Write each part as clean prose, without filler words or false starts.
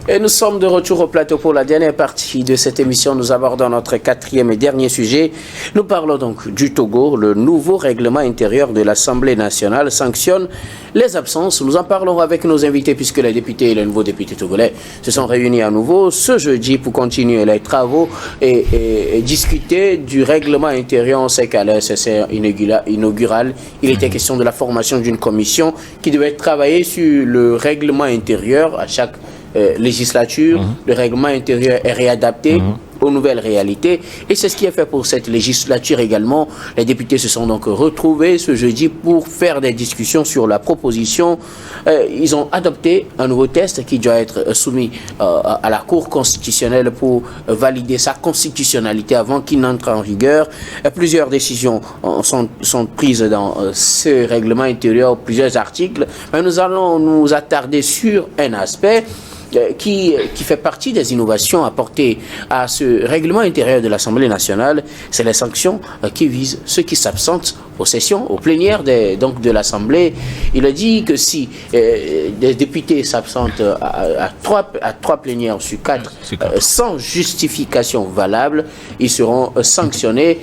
Et nous sommes de retour au plateau pour la dernière partie de cette émission. Nous abordons notre quatrième et dernier sujet. Nous parlons donc du Togo. Le nouveau règlement intérieur de l'Assemblée nationale sanctionne les absences. Nous en parlons avec nos invités puisque les députés et les nouveaux députés togolais se sont réunis à nouveau ce jeudi pour continuer les travaux et discuter du règlement intérieur. On sait qu'à l'SSR inaugural, il était question de la formation d'une commission qui devait travailler sur le règlement intérieur à chaque législature. Le règlement intérieur est réadapté aux nouvelles réalités et c'est ce qui est fait pour cette législature également. Les députés se sont donc retrouvés ce jeudi pour faire des discussions sur la proposition. Ils ont adopté un nouveau texte qui doit être soumis à la Cour constitutionnelle pour valider sa constitutionnalité avant qu'il n'entre en vigueur. Plusieurs décisions sont prises dans ce règlement intérieur, plusieurs articles, mais nous allons nous attarder sur un aspect qui fait partie des innovations apportées à ce règlement intérieur de l'Assemblée nationale. C'est les sanctions qui visent ceux qui s'absentent aux sessions, aux plénières de l'Assemblée. Il a dit que si des députés s'absentent à trois plénières sur 4 sans justification valable, ils seront sanctionnés.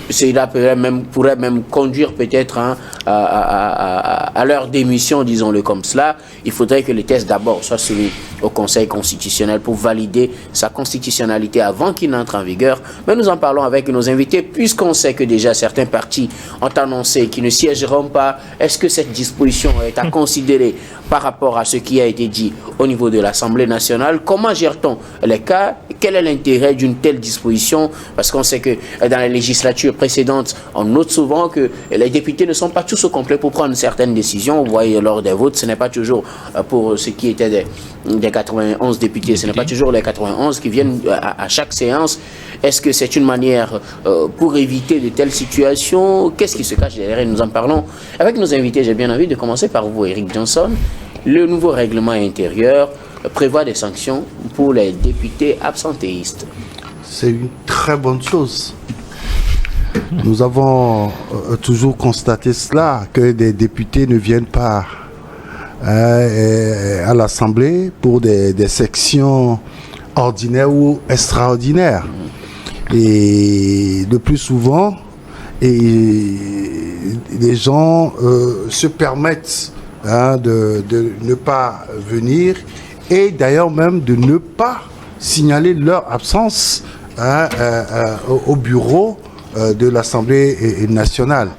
Cela pourrait même conduire peut-être à leur démission, disons-le comme cela. Il faudrait que les tests d'abord soient soumis au Conseil constitutionnel pour valider sa constitutionnalité avant qu'il n'entre en vigueur. Mais nous en parlons avec nos invités puisqu'on sait que déjà certains partis ont annoncé qu'ils ne siégeront pas. Est-ce que cette disposition est à considérer par rapport à ce qui a été dit au niveau de l'Assemblée nationale? Comment gère-t-on les cas? Quel est l'intérêt d'une telle disposition? Parce qu'on sait que dans les législatures précédentes, on note souvent que les députés ne sont pas tous au complet pour prendre certaines décisions. Vous voyez, lors des votes, ce n'est pas toujours pour ce qui était des 91 députés, ce n'est pas toujours les 91 qui viennent à chaque séance. Est-ce que c'est une manière pour éviter de telles situations? Qu'est-ce qui se cache derrière? Nous en parlons avec nos invités. J'ai bien envie de commencer par vous, Eric Johnson. Le nouveau règlement intérieur prévoit des sanctions pour les députés absentéistes. C'est une très bonne chose. Nous avons toujours constaté cela, que des députés ne viennent pas à l'Assemblée pour des sections ordinaires ou extraordinaires. Et le plus souvent, les gens se permettent de ne pas venir et d'ailleurs même de ne pas signaler leur absence au bureau de l'Assemblée nationale.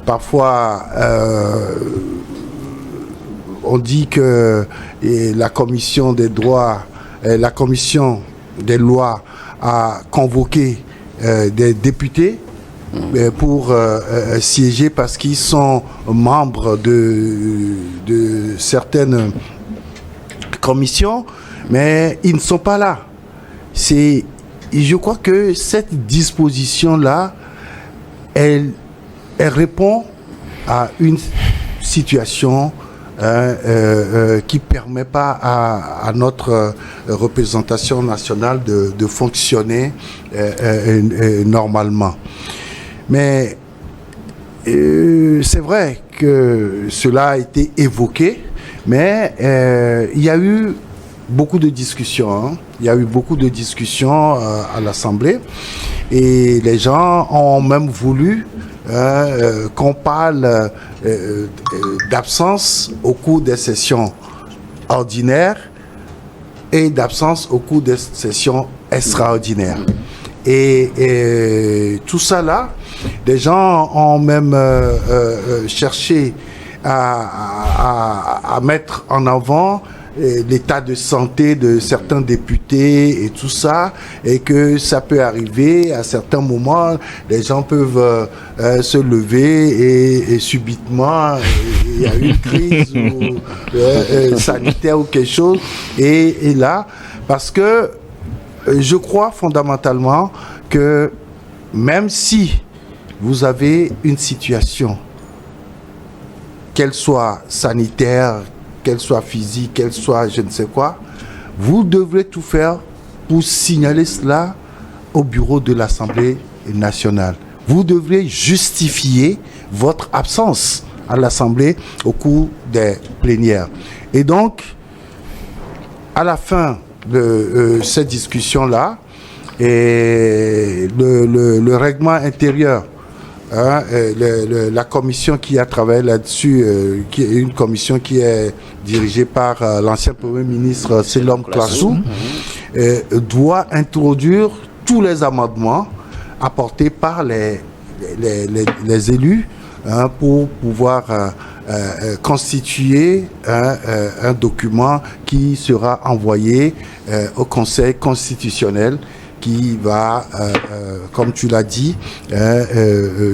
Parfois, on dit que la commission des droits, la commission des lois a convoqué des députés pour siéger parce qu'ils sont membres de certaines commissions, mais ils ne sont pas là. Je crois que cette disposition-là, elle répond à une situation qui ne permet pas à notre représentation nationale de fonctionner normalement. Mais c'est vrai que cela a été évoqué, mais il y a eu beaucoup de discussions. Il y a eu beaucoup de discussions à l'Assemblée et les gens ont même voulu qu'on parle d'absence au cours des sessions ordinaires et d'absence au cours des sessions extraordinaires. Et tout ça là, des gens ont même cherché à mettre en avant l'état de santé de certains députés et tout ça, et que ça peut arriver à certains moments, les gens peuvent se lever et subitement il y a une crise sanitaire ou quelque chose, et là, parce que je crois fondamentalement que même si vous avez une situation, qu'elle soit sanitaire, qu'elle soit physique, qu'elle soit je ne sais quoi, vous devrez tout faire pour signaler cela au bureau de l'Assemblée nationale. Vous devrez justifier votre absence à l'Assemblée au cours des plénières. Et donc, à la fin de cette discussion-là, et le règlement intérieur, la commission qui a travaillé là-dessus, qui est une commission qui est dirigée par l'ancien Premier ministre Selom Klassou, doit introduire tous les amendements apportés par les élus pour pouvoir constituer un document qui sera envoyé au Conseil constitutionnel qui va, comme tu l'as dit,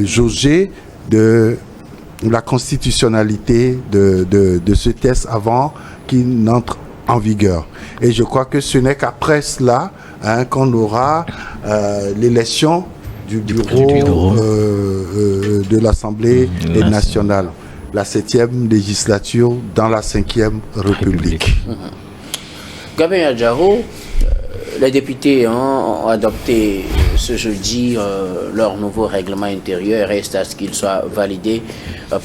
jauger de la constitutionnalité de ce texte avant qu'il n'entre en vigueur. Et je crois que ce n'est qu'après cela qu'on aura l'élection du bureau de l'Assemblée nationale, la 7e législature dans la 5e République. Gabin Adjaro, les députés ont adopté ce jeudi leur nouveau règlement intérieur. Reste à ce qu'il soit validé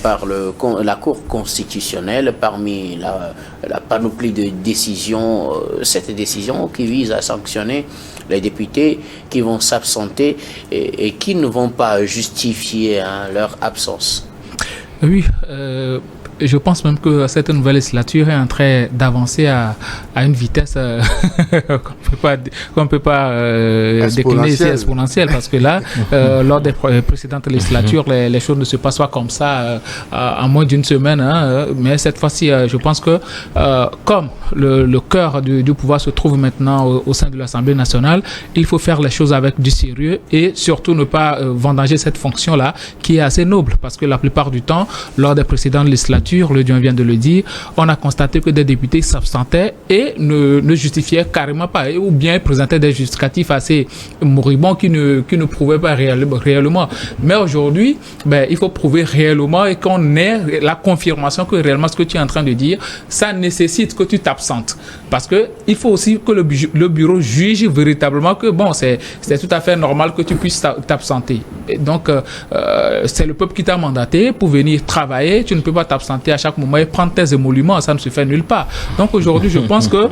par la Cour constitutionnelle. Parmi la panoplie de décisions, cette décision qui vise à sanctionner les députés qui vont s'absenter et qui ne vont pas justifier leur absence. Oui, je pense même que cette nouvelle législature est en train d'avancer à une vitesse qu'on ne peut pas décliner ici exponentielle, parce que là, lors des précédentes législatures, les choses ne se passent pas comme ça en moins d'une semaine. Mais cette fois-ci, je pense que comme le cœur du pouvoir se trouve maintenant au sein de l'Assemblée nationale, il faut faire les choses avec du sérieux et surtout ne pas vendanger cette fonction-là qui est assez noble, parce que la plupart du temps, lors des précédentes législatures, le Dieu vient de le dire, on a constaté que des députés s'absentaient et ne justifiaient carrément pas, ou bien présentaient des justificatifs assez moribonds qui ne prouvaient pas réellement. Mais aujourd'hui, il faut prouver réellement et qu'on ait la confirmation que réellement ce que tu es en train de dire, ça nécessite que tu t'absentes. Parce qu'il faut aussi que le bureau juge véritablement que c'est tout à fait normal que tu puisses t'absenter. Et donc, c'est le peuple qui t'a mandaté pour venir travailler. Tu ne peux pas t'absenter à chaque moment et prendre tes émoluments, ça ne se fait nulle part. Donc aujourd'hui, je pense que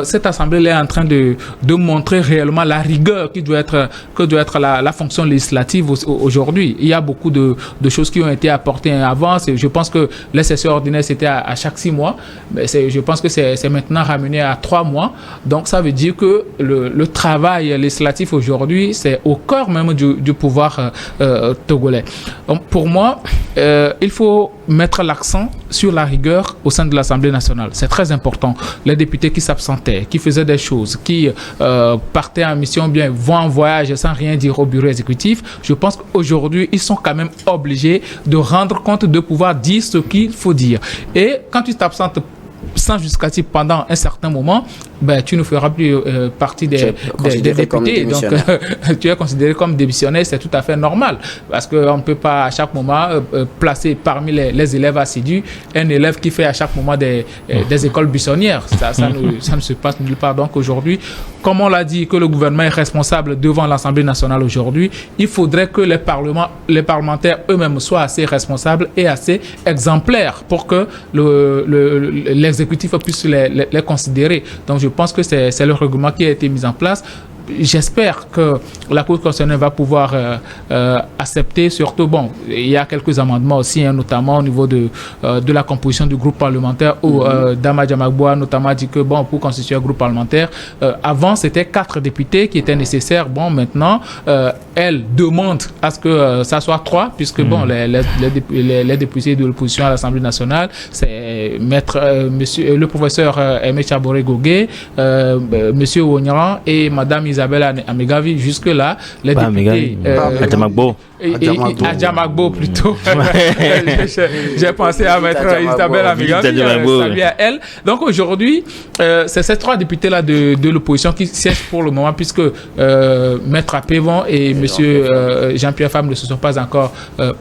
cette assemblée est en train de montrer réellement la rigueur que doit être la fonction législative aujourd'hui. Il y a beaucoup de choses qui ont été apportées avant. Je pense que les sessions ordinaires c'était à chaque 6 mois, mais je pense que c'est maintenant ramené à 3 mois. Donc ça veut dire que le travail législatif aujourd'hui, c'est au cœur même du pouvoir togolais. Donc pour moi, il faut mettre l'accent sur la rigueur au sein de l'Assemblée nationale. C'est très important. Les députés qui s'absentaient, qui faisaient des choses, qui partaient en mission, bien vont en voyage sans rien dire au bureau exécutif, je pense qu'aujourd'hui, ils sont quand même obligés de rendre compte, de pouvoir dire ce qu'il faut dire. Et quand tu t'absentes sans justificatif pendant un certain moment, tu ne feras plus partie des députés. Donc, tu es considéré comme démissionnaire, c'est tout à fait normal. Parce qu'on ne peut pas à chaque moment placer parmi les élèves assidus un élève qui fait à chaque moment des écoles buissonnières. Ça ne se passe nulle part. Donc aujourd'hui, comme on l'a dit, que le gouvernement est responsable devant l'Assemblée nationale aujourd'hui, il faudrait que les parlementaires eux-mêmes soient assez responsables et assez exemplaires pour que l'exécutif puisse les considérer. Donc je pense que c'est le règlement qui a été mis en place. J'espère que la Cour constitutionnelle va pouvoir accepter, surtout, il y a quelques amendements aussi, notamment au niveau de la composition du groupe parlementaire où Dama Djamagboa notamment dit que, pour constituer un groupe parlementaire, avant c'était 4 députés qui étaient nécessaires. Maintenant, elle demande à ce que ça soit 3, puisque les députés de l'opposition à l'Assemblée nationale, c'est le professeur Aimé Chaboré Gogué, monsieur Onyaran et madame Isabelle Amegavi. Jusque-là, les députés... Adjamagbo plutôt. J'ai pensé à mettre Isabelle Amegavi, salut à elle. Donc aujourd'hui, c'est ces 3 députés-là de l'opposition qui siègent pour le moment, puisque Maître Apévon et monsieur Jean-Pierre Fam ne se sont pas encore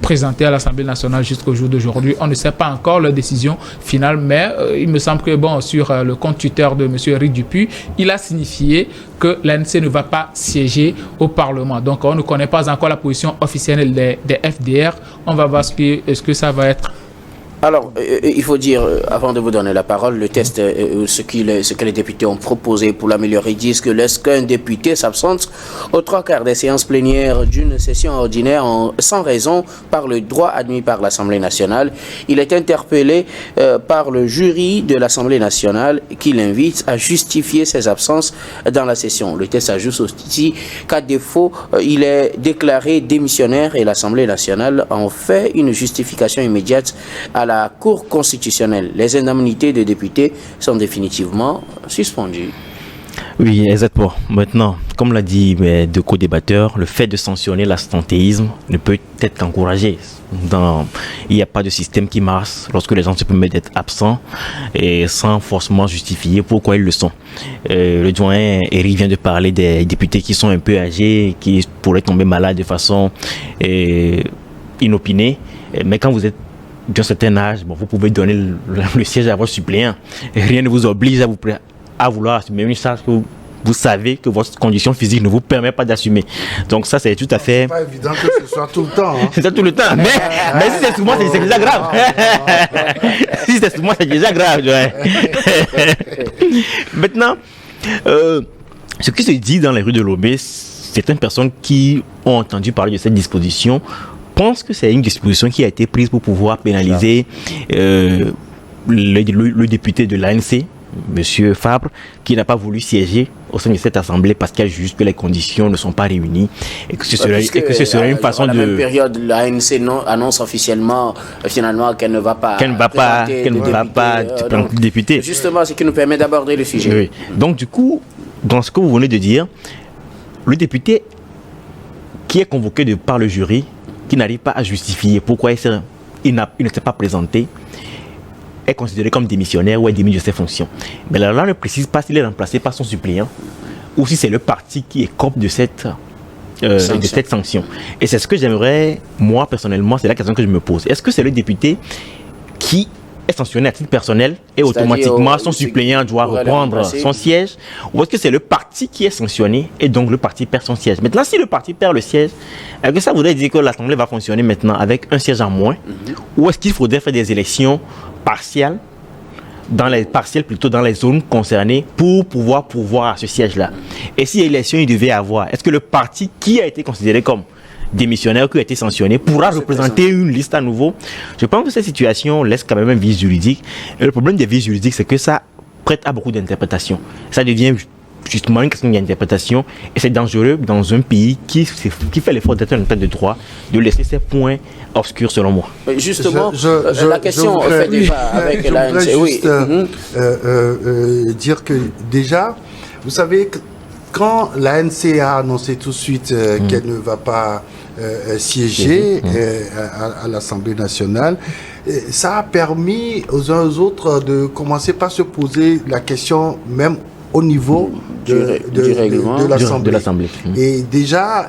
présentés à l'Assemblée nationale jusqu'au jour d'aujourd'hui. On ne sait pas encore leur décision finale, mais il me semble que sur le compte Twitter de monsieur Eric Dupuis, il a signifié que l'ANC ne va pas siéger au Parlement. Donc on ne connaît pas encore la position officielle des FDR. On va voir ce que ça va être Alors, il faut dire, avant de vous donner la parole, le test, ce que les députés ont proposé pour l'améliorer, disent que lorsqu'un député s'absente aux 3/4 des séances plénières d'une session ordinaire sans raison par le droit admis par l'Assemblée nationale, il est interpellé par le jury de l'Assemblée nationale qui l'invite à justifier ses absences dans la session. Le test ajoute aussi qu'à défaut, il est déclaré démissionnaire et l'Assemblée nationale en fait une justification immédiate à la Cour constitutionnelle. Les indemnités des députés sont définitivement suspendues. Oui, exactement. Maintenant, comme l'a dit mes deux co-débatteurs, le fait de sanctionner l'absentéisme ne peut être qu'encouragé. Il n'y a pas de système qui marche lorsque les gens se permettent d'être absents et sans forcément justifier pourquoi ils le sont. Le doyen Eric vient de parler des députés qui sont un peu âgés, qui pourraient tomber malades de façon inopinée. Mais quand vous êtes d'un certain âge, bon, vous pouvez donner le siège à votre suppléant. Et rien ne vous oblige à vouloir assumer une charge que vous savez que votre condition physique ne vous permet pas d'assumer. Donc ça, c'est tout à fait... C'est pas évident que ce soit tout le temps. Hein. C'est ça tout le temps. Mais si c'est souvent, c'est déjà grave. Si c'est souvent, c'est déjà grave. Maintenant, ce qui se dit dans les rues de Lobé, certaines personnes qui ont entendu parler de cette disposition pense que c'est une disposition qui a été prise pour pouvoir pénaliser le député de l'ANC, M. Fabre, qui n'a pas voulu siéger au sein de cette assemblée parce qu'elle juge que les conditions ne sont pas réunies et que ce serait une façon de... À la même période, l'ANC annonce officiellement finalement qu'elle ne va pas présenter le député. Justement, ce qui nous permet d'aborder le sujet. Oui. Donc du coup, dans ce que vous venez de dire, le député qui est convoqué par le jury, qui n'arrive pas à justifier pourquoi il ne s'est pas présenté, est considéré comme démissionnaire ou est démis de ses fonctions. Mais la loi ne précise pas s'il est remplacé par son suppléant ou si c'est le parti qui écope de cette sanction. Et c'est ce que j'aimerais, moi personnellement, c'est la question que je me pose. Est-ce que c'est le député qui est sanctionné à titre personnel et automatiquement son suppléant doit reprendre son siège, ou est-ce que c'est le parti qui est sanctionné et donc le parti perd son siège? Maintenant, si le parti perd le siège, est-ce que ça voudrait dire que l'Assemblée va fonctionner maintenant avec un siège en moins, ou est-ce qu'il faudrait faire des élections partielles, dans les zones concernées pour pouvoir à ce siège-là? Et si élection il devait avoir, est-ce que le parti qui a été considéré comme démissionnaire, qui a été sanctionné, pourra représenter une liste à nouveau? Je pense que cette situation laisse quand même un vice juridique. Et le problème des vices juridiques, c'est que ça prête à beaucoup d'interprétations. Ça devient justement une question d'interprétation et c'est dangereux dans un pays qui fait l'effort d'être un état de droit de laisser ces points obscurs selon moi. Mais justement, la question fait débat avec l'ANC. Oui. Dire que déjà, vous savez, quand l'ANC a annoncé tout de suite qu'elle ne va pas siéger à l'Assemblée nationale, ça a permis aux uns aux autres de commencer par se poser la question même au niveau de l'Assemblée. Et déjà,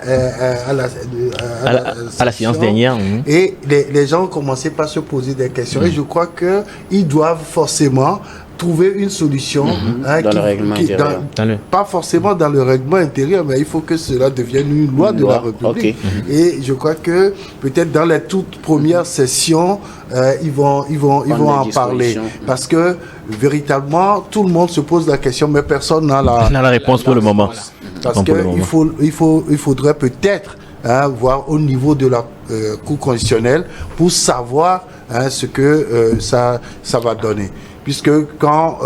à la séance dernière, et les gens ont commencé par se poser des questions. Et je crois qu'ils doivent forcément trouver une solution dans le règlement intérieur. Pas forcément dans le règlement intérieur, mais il faut que cela devienne une loi de la République. Et je crois que peut-être dans les toutes premières sessions, ils vont en parler. Parce que véritablement, tout le monde se pose la question, mais personne n'a la réponse pour le moment. Parce qu'il faudrait peut-être voir au niveau de la Cour constitutionnelle pour savoir ce que ça va donner. Puisque quand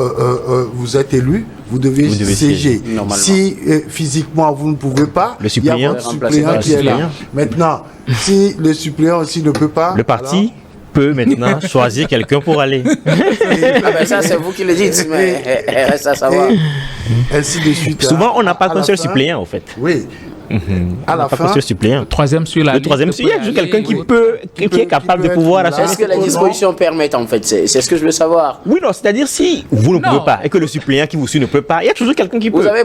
vous êtes élu, vous devez siéger. Si physiquement vous ne pouvez pas, il y a votre suppléant qui est là. Maintenant, si le suppléant aussi ne peut pas... Le parti peut maintenant choisir quelqu'un pour aller. Ça, c'est vous qui le dites, mais reste à savoir. Ainsi de suite. Souvent, on n'a pas qu'un seul suppléant, en fait. Oui. À la fin, suppléant. Troisième sur la liste. Le troisième suppléant, c'est quelqu'un qui est capable de pouvoir assurer. Est-ce que les dispositions permettent, en fait? C'est ce que je veux savoir. Oui, non, c'est-à-dire si vous ne pouvez pas et que le suppléant qui vous suit ne peut pas, il y a toujours quelqu'un qui peut. Vous avez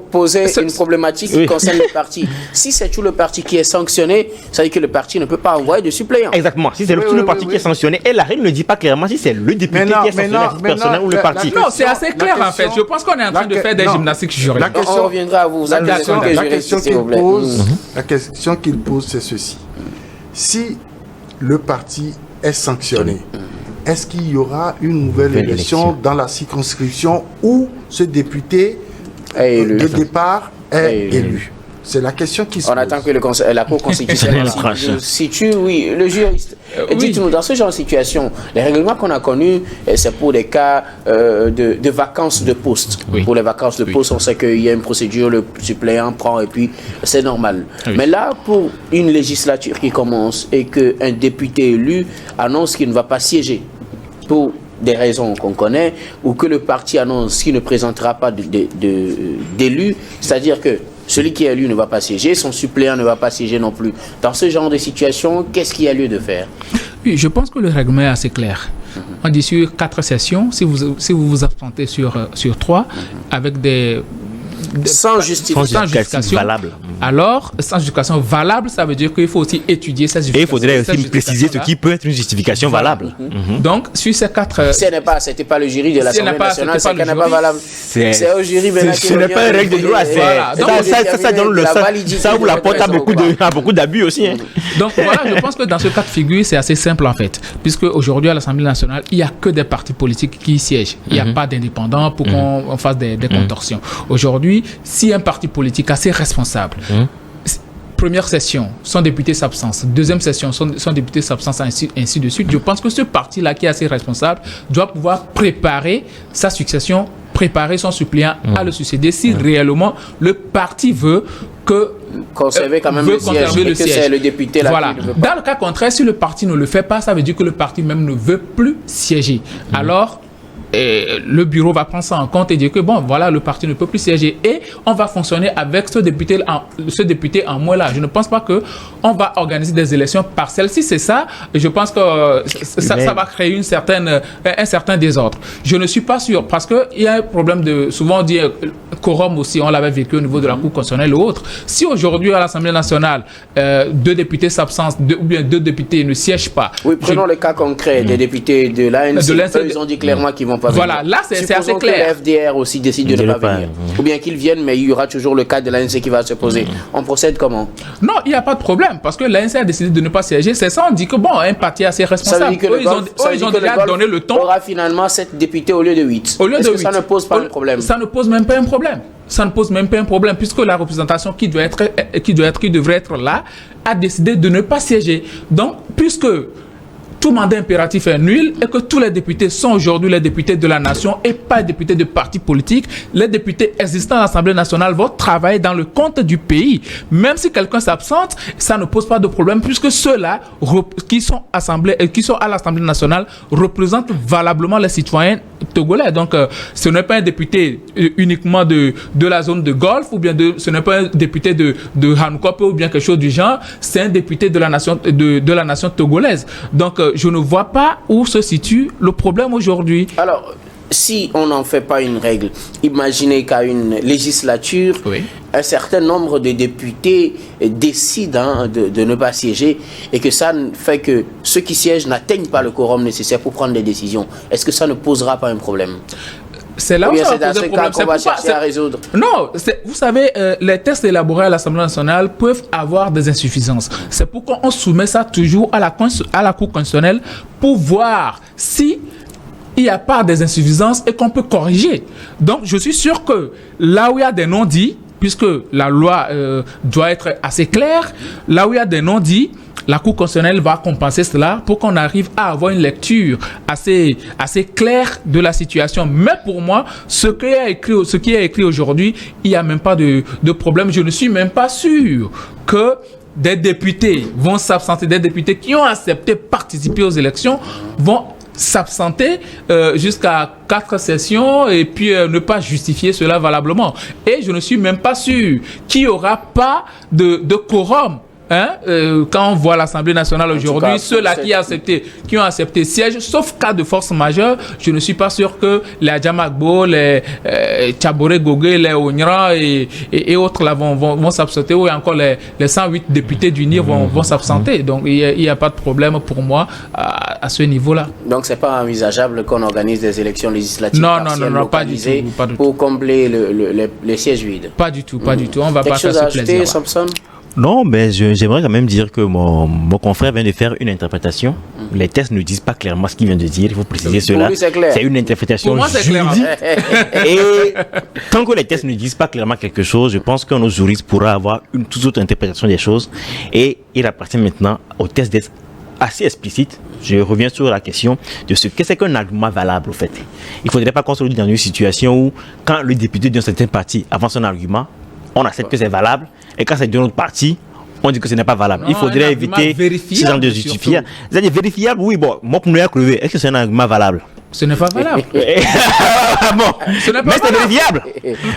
posé une problématique qui concerne le parti. Si c'est tout le parti qui est sanctionné, ça veut dire que le parti ne peut pas envoyer de suppléant. Exactement. Si c'est tout le parti qui est sanctionné, et la règle ne dit pas clairement si c'est le député qui est sanctionné à titre personnel ou le parti. Non, c'est assez clair en fait. Je pense qu'on est en train de faire des gymnastiques juridiques. On reviendra à vous. La question qu'il pose, c'est ceci. Si le parti est sanctionné, est-ce qu'il y aura une nouvelle élection dans la circonscription où ce député de départ est élu? C'est la question qui se pose. On attend que la Cour constitutionnelle situe, oui, le juriste. Dites-nous, dans ce genre de situation, les règlements qu'on a connus, c'est pour des cas de vacances de poste. Oui. Pour les vacances de poste, on sait qu'il y a une procédure, le suppléant prend et puis c'est normal. Oui. Mais là, pour une législature qui commence et qu'un député élu annonce qu'il ne va pas siéger pour des raisons qu'on connaît, ou que le parti annonce qu'il ne présentera pas d'élu, c'est-à-dire que celui qui est élu ne va pas siéger, son suppléant ne va pas siéger non plus. Dans ce genre de situation, qu'est-ce qu'il y a lieu de faire? Oui, je pense que le règlement est assez clair. On dit sur 4 sessions, si vous vous absentez sur 3, avec sans justification valable. Alors, sans justification valable, ça veut dire qu'il faut aussi étudier cette justification. Et il faudrait aussi préciser ce qui peut être une justification valable. Donc, sur ces 4... Si c'était pas le jury de l'Assemblée nationale, c'est qu'elle n'est pas valable. C'est au jury maintenant. Ce n'est pas une règle de droit. Ça donne le sens. Ça ouvre la porte à beaucoup d'abus aussi. Donc voilà, je pense que dans ce cas de figure, c'est assez simple en fait. Puisque aujourd'hui, à l'Assemblée nationale, il n'y a que des partis politiques qui siègent. Il n'y a pas d'indépendants pour qu'on fasse des contorsions. Aujourd'hui, si un parti politique assez responsable, première session, son député s'absente, deuxième session, son député s'absente, ainsi de suite, je pense que ce parti-là qui est assez responsable doit pouvoir préparer sa succession, préparer son suppléant à le succéder si réellement le parti veut conserver quand même le siège. C'est le député là voilà. Dans le cas contraire, si le parti ne le fait pas, ça veut dire que le parti même ne veut plus siéger. Alors, le bureau va prendre ça en compte et dire que bon, voilà, le parti ne peut plus siéger et on va fonctionner avec ce député en moins là. Je ne pense pas que on va organiser des élections partielles. Si c'est ça, je pense que ça va créer un certain désordre. Je ne suis pas sûr parce que il y a un problème de, souvent on dit quorum aussi, on l'avait vécu au niveau de la Cour constitutionnelle ou autre. Si aujourd'hui à l'Assemblée nationale, 2 députés s'absentent ou bien 2 députés ne siègent pas. Oui, prenons le cas concret des députés de l'ANC. Ils ont dit clairement qu'ils vont pas venir. Voilà, là c'est assez clair. Que le FDR aussi décide de ne pas venir. Ou bien qu'ils viennent, mais il y aura toujours le cas de l'ANC qui va se poser. On procède comment? Non, il n'y a pas de problème parce que l'ANC a décidé de ne pas siéger. C'est ça, on dit que bon, un parti assez responsable. Ils ont déjà donné le ton. Il y aura finalement 7 députés au lieu de 8. Est-ce que ça ne pose pas un problème? Ça ne pose même pas un problème. Ça ne pose même pas un problème puisque la représentation qui devrait être là a décidé de ne pas siéger. Donc, puisque tout mandat impératif est nul et que tous les députés sont aujourd'hui les députés de la nation et pas les députés de partis politiques, les députés existants à l'Assemblée nationale vont travailler dans le compte du pays. Même si quelqu'un s'absente, ça ne pose pas de problème puisque ceux-là qui sont à l'Assemblée nationale représentent valablement les citoyens togolais. Donc, ce n'est pas un député uniquement de la zone de Golfe ou bien ce n'est pas un député de Hankope ou bien quelque chose du genre, c'est un député de la nation togolaise. Donc, je ne vois pas où se situe le problème aujourd'hui. Alors, si on n'en fait pas une règle, imaginez qu'à une législature, un certain nombre de députés décident de ne pas siéger et que ça fait que ceux qui siègent n'atteignent pas le quorum nécessaire pour prendre des décisions. Est-ce que ça ne posera pas un problème? C'est là où ça va poser problème. Qu'on va chercher à résoudre. Non, vous savez, les textes élaborés à l'Assemblée nationale peuvent avoir des insuffisances. C'est pourquoi on soumet ça toujours à la Cour constitutionnelle pour voir si il n'y a pas des insuffisances et qu'on peut corriger. Donc, je suis sûr que là où il y a des non-dits, puisque la loi doit être assez claire, là où il y a des non-dits, la Cour constitutionnelle va compenser cela pour qu'on arrive à avoir une lecture assez claire de la situation. Mais pour moi, ce qui est écrit aujourd'hui, il n'y a même pas de problème. Je ne suis même pas sûr que des députés vont s'absenter, des députés qui ont accepté participer aux élections vont s'absenter jusqu'à 4 sessions et puis ne pas justifier cela valablement. Et je ne suis même pas sûr qu'il n'y aura pas de quorum. Quand on voit l'Assemblée nationale aujourd'hui, ceux-là qui ont accepté siège, sauf cas de force majeure, je ne suis pas sûr que les Adjamagbo, les Tchabore Gogé, les Onyra et autres là vont s'absenter, ou encore les 108 députés d'UNIR vont s'absenter. Donc il n'y a pas de problème pour moi à ce niveau-là. Donc c'est pas envisageable qu'on organise des élections législatives non, pas du tout, pour combler les sièges vides? Pas du tout. On va quelque pas chose faire à ce ajouter, plaisir. Samson? Non, mais j'aimerais quand même dire que mon confrère vient de faire une interprétation. Les textes ne disent pas clairement ce qu'il vient de dire. Il faut préciser cela. C'est une interprétation juridique. Et tant que les textes ne disent pas clairement quelque chose, je pense que nos juristes pourront avoir une toute autre interprétation des choses. Et il appartient maintenant aux textes d'être assez explicite. Je reviens sur la question de ce que c'est qu'un argument valable, au fait. Il ne faudrait pas qu'on se retrouve dans une situation où, quand le député d'un certain parti avance un argument, on accepte que c'est valable, et quand c'est d'un autre parti, on dit que ce n'est pas valable. Il faudrait éviter ce genre de justifier. C'est-à-dire vérifiable, oui, bon, moi pour me crever, est-ce que c'est un argument valable? Ce n'est pas valable. Bon. Mais c'est vérifiable.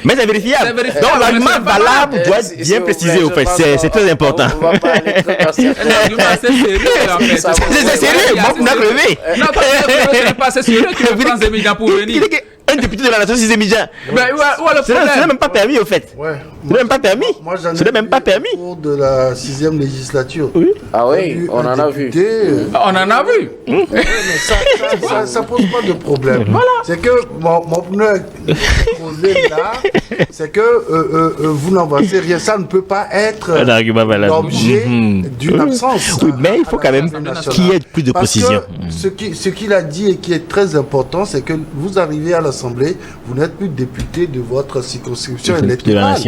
Mais c'est vérifiable. Donc l'argument valable doit être bien précisé, au fait. C'est très important. L'argument c'est sérieux, en fait. C'est sérieux, moi pour me crever. Non, ce n'est pas assez sérieux. Tu me prends Zémidjan pour venir. Un député de la nation, c'est Zémidjan. Ce n'est même pas permis, au fait. Ce n'est même pas permis. Ce n'est même pas permis. Au cours de la 6e législature. Oui. Ah oui, on en a vu. On en a vu. Mais ça pose pas de problème. Voilà. C'est que mon pneu posé là, c'est que vous n'avancez rien. Ça ne peut pas être l'objet d'une absence. Oui, mais il faut quand même qu'il y ait plus de précision. Ce qu'il a dit et qui est très important, c'est que vous arrivez à l'Assemblée, vous n'êtes plus député de votre circonscription électorale.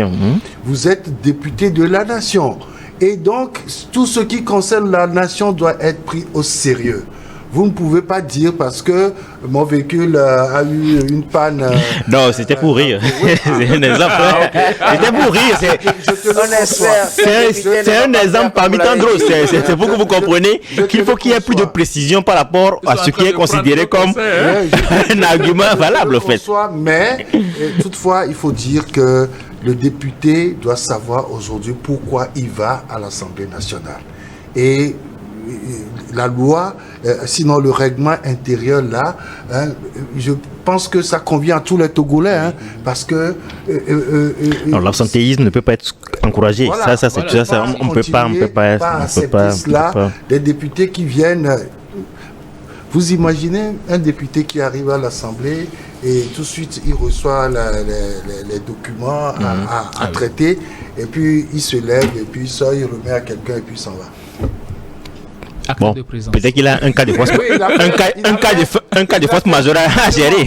Vous êtes député de la nation. Et donc, tout ce qui concerne la nation doit être pris au sérieux. Vous ne pouvez pas dire parce que mon véhicule a eu une panne. Non, c'était pour rire. C'est un exemple. C'était pour rire. C'est un exemple parmi tant d'autres. C'est pour que vous compreniez qu'il faut qu'il y ait plus de précision par rapport à ce qui est considéré comme un argument valable, en fait. Mais toutefois, il faut dire que le député doit savoir aujourd'hui pourquoi il va à l'Assemblée nationale. Et la loi, sinon le règlement intérieur là, je pense que ça convient à tous les Togolais, parce que l'absentéisme ne peut pas être encouragé. Voilà, on ne peut pas. Des députés qui viennent. Vous imaginez un député qui arrive à l'Assemblée et tout de suite il reçoit les documents à traiter, et puis il se lève et puis ça il remet à quelqu'un et puis il s'en va. Bon, peut-être qu'il a un cas de force, un cas de force majeure à gérer.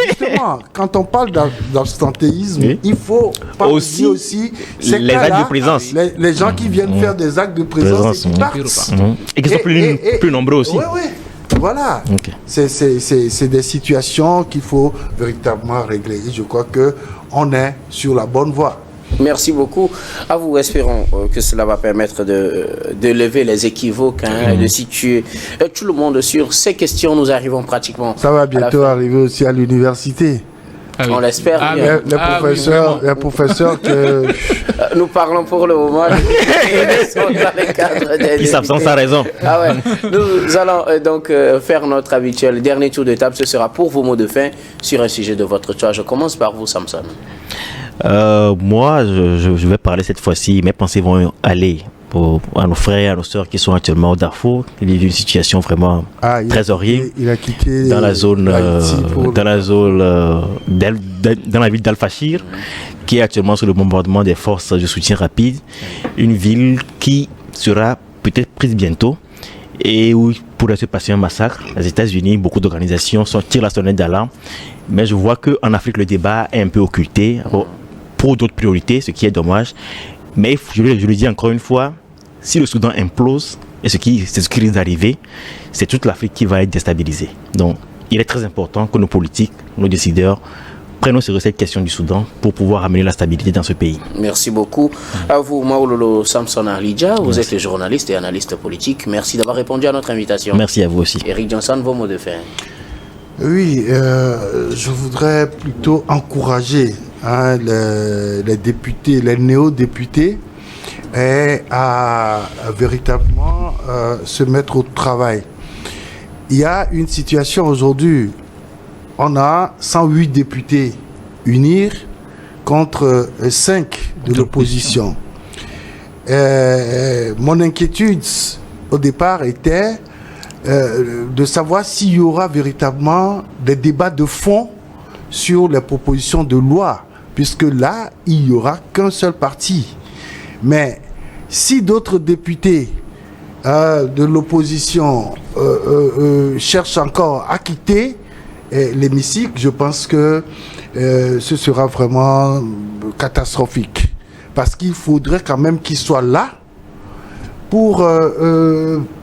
Justement, quand on parle d'absentéisme, il faut parler aussi les actes de présence. Les gens qui viennent faire des actes de présence et qui partent. Et qui sont plus nombreux aussi. Oui. Voilà. C'est des situations qu'il faut véritablement régler. Et je crois qu'on est sur la bonne voie. Merci beaucoup. À vous, espérons que cela va permettre de lever les équivoques, de situer tout le monde sur ces questions. Nous arrivons pratiquement. Ça va bientôt arriver aussi à l'université. On l'espère bien. Les professeurs que... Nous parlons pour le moment. Ils s'absentent sans raison. Ah ouais. Nous allons donc faire notre habituel dernier tour de table. Ce sera pour vos mots de fin sur un sujet de votre choix. Je commence par vous, Samson. Moi, je vais parler cette fois-ci. Mes pensées vont aller à nos frères et à nos sœurs qui sont actuellement au Darfour. Il y a une situation vraiment très horrible. Il a quitté dans la zone, dans la ville d'Al-Fashir, qui est actuellement sous le bombardement des forces de soutien rapide. Une ville qui sera peut-être prise bientôt et où il pourrait se passer un massacre. Les États-Unis, beaucoup d'organisations tirent la sonnette d'alarme. Mais je vois qu'en Afrique, le débat est un peu occulté pour d'autres priorités, ce qui est dommage. Mais je le dis encore une fois, si le Soudan implose, et c'est ce qui risque d'arriver, c'est toute l'Afrique qui va être déstabilisée. Donc, il est très important que nos politiques, nos décideurs, prennent au sérieux cette question du Soudan pour pouvoir amener la stabilité dans ce pays. Merci beaucoup. À vous, Maololo Samson Arlidja, vous êtes journaliste et analyste politique. Merci d'avoir répondu à notre invitation. Merci à vous aussi. Eric Johnson, vos mots de fin. Oui, je voudrais plutôt encourager les députés, les néo-députés, à véritablement se mettre au travail. Il y a une situation aujourd'hui, on a 108 députés unir contre 5 de l'opposition. Mon inquiétude au départ était de savoir s'il y aura véritablement des débats de fond sur les propositions de loi, puisque là, il n'y aura qu'un seul parti. Mais si d'autres députés de l'opposition cherchent encore à quitter l'hémicycle, je pense que ce sera vraiment catastrophique. Parce qu'il faudrait quand même qu'ils soient là pour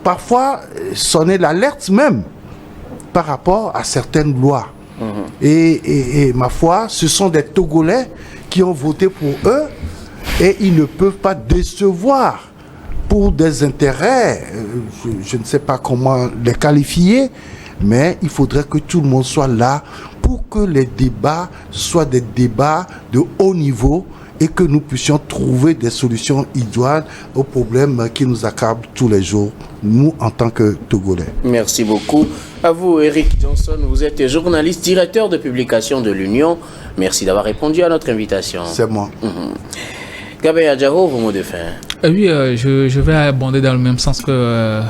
parfois sonner l'alerte même par rapport à certaines lois. Et ma foi, ce sont des Togolais qui ont voté pour eux et ils ne peuvent pas décevoir pour des intérêts, je ne sais pas comment les qualifier, mais il faudrait que tout le monde soit là pour que les débats soient des débats de haut niveau et que nous puissions trouver des solutions idoines aux problèmes qui nous accablent tous les jours, nous en tant que Togolais. Merci beaucoup. À vous, Eric Johnson, vous êtes journaliste, directeur de publication de l'Union. Merci d'avoir répondu à notre invitation. C'est moi. Gabin Adjaro, vos mots de fin. Oui, je vais abonder dans le même sens que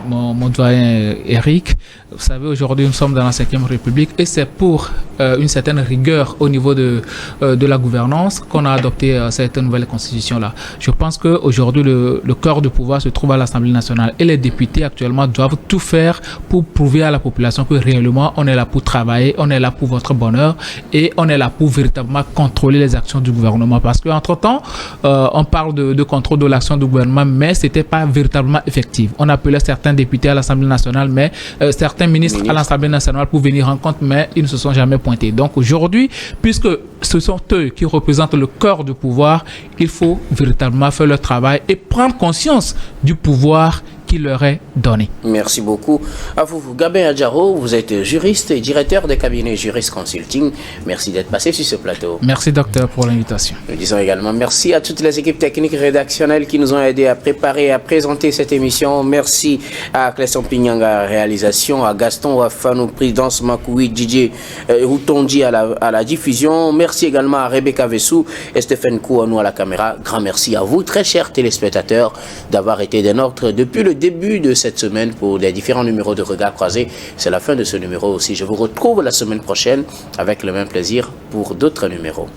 mon doyen Eric. Vous savez, aujourd'hui, nous sommes dans la 5e République et c'est pour une certaine rigueur au niveau de la gouvernance qu'on a adopté cette nouvelle constitution-là. Je pense qu'aujourd'hui, le cœur du pouvoir se trouve à l'Assemblée nationale et les députés actuellement doivent tout faire pour prouver à la population que réellement, on est là pour travailler, on est là pour votre bonheur et on est là pour véritablement contrôler les actions du gouvernement. Parce qu'entre-temps, on parle de contrôle de l'action du gouvernement, mais ce n'était pas véritablement effectif. On appelait certains députés à l'Assemblée nationale, mais certains ministres à l'Assemblée nationale pour venir en compte, mais ils ne se sont jamais pointés. Donc aujourd'hui, puisque ce sont eux qui représentent le cœur du pouvoir, il faut véritablement faire leur travail et prendre conscience du pouvoir qui leur est donné. Merci beaucoup. À vous, Gabin Adjaro, vous êtes juriste et directeur de cabinet Jurist Consulting. Merci d'être passé sur ce plateau. Merci, docteur, pour l'invitation. Nous disons également merci à toutes les équipes techniques rédactionnelles qui nous ont aidés à préparer et à présenter cette émission. Merci à Clesson Pinyanga, réalisation, à Gaston Wafanou, présidence Makoui, DJ Routondi à la diffusion. Merci également à Rebecca Vessou et Stéphane Kouanou à la caméra. Grand merci à vous, très chers téléspectateurs, d'avoir été des nôtres depuis le début de cette semaine pour les différents numéros de Regard Croisé. C'est la fin de ce numéro aussi. Je vous retrouve la semaine prochaine avec le même plaisir pour d'autres numéros.